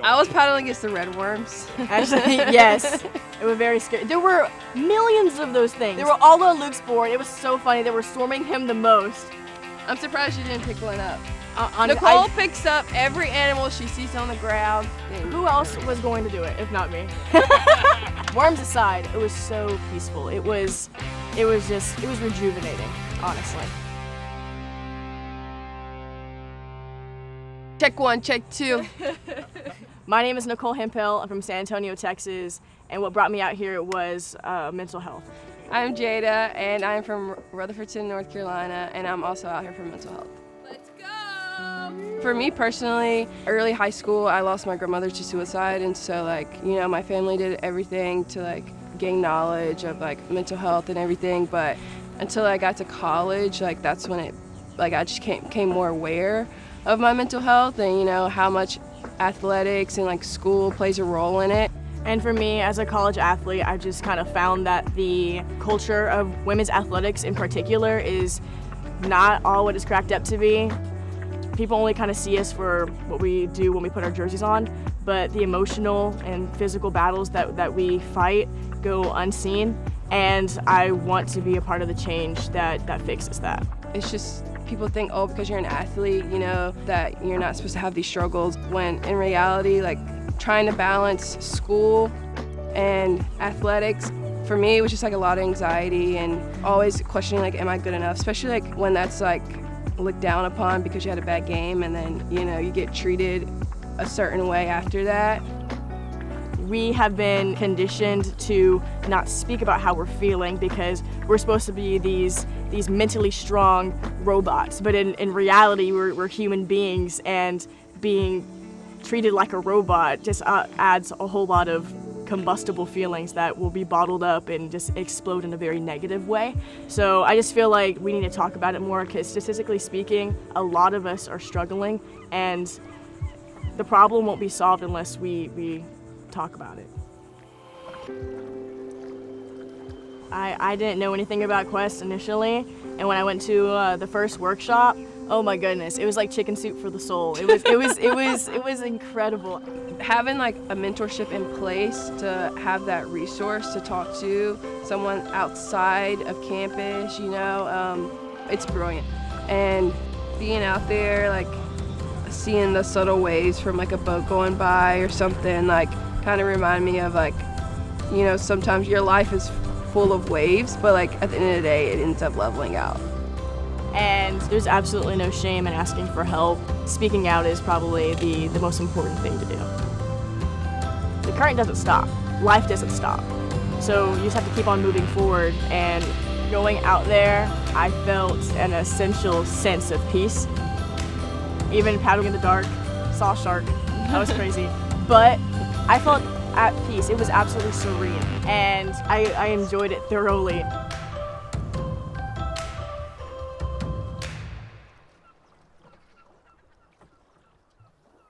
I was paddling against the red worms. Actually, yes. It was very scary. There were millions of those things. They were all on Luke's board. It was so funny. They were swarming him the most. I'm surprised you didn't pick one up. Nicole picks up every animal she sees on the ground. Who else was going to do it if not me? Worms aside, it was so peaceful. It was rejuvenating, honestly. Check 1, check 2. My name is Nicole. I'm from San Antonio, Texas, and what brought me out here was mental health. I'm Jada, and I'm from Rutherfordton, North Carolina, and I'm also out here for mental health. Let's go! For me personally, early high school, I lost my grandmother to suicide, and so my family did everything to gain knowledge of mental health and everything, but until I got to college, that's when I just became more aware of my mental health and how much athletics and school plays a role in it. And for me, as a college athlete, I just kind of found that the culture of women's athletics in particular is not all what it's cracked up to be. People only kind of see us for what we do when we put our jerseys on, but the emotional and physical battles that we fight go unseen, and I want to be a part of the change that fixes that. It's just people think, oh, because you're an athlete, that you're not supposed to have these struggles, when in reality, trying to balance school and athletics, for me, it was just a lot of anxiety and always questioning, am I good enough? Especially when that's looked down upon because you had a bad game, and then, you get treated a certain way after that. We have been conditioned to not speak about how we're feeling because we're supposed to be these mentally strong robots, but in reality, we're human beings, and being treated like a robot just adds a whole lot of combustible feelings that will be bottled up and just explode in a very negative way. So I just feel like we need to talk about it more, because statistically speaking, a lot of us are struggling, and the problem won't be solved unless we talk about it. I didn't know anything about Quest initially, and when I went to the first workshop, oh my goodness, it was like chicken soup for the soul. It was incredible. Having a mentorship in place to have that resource to talk to someone outside of campus, it's brilliant. And being out there, seeing the subtle waves from a boat going by or something, kind of remind me of sometimes your life is full of waves, but at the end of the day, it ends up leveling out. And there's absolutely no shame in asking for help. Speaking out is probably the most important thing to do. The current doesn't stop. Life doesn't stop. So you just have to keep on moving forward, and going out there, I felt an essential sense of peace. Even paddling in the dark, saw a shark, that was crazy. But I felt at peace. It was absolutely serene, and I enjoyed it thoroughly.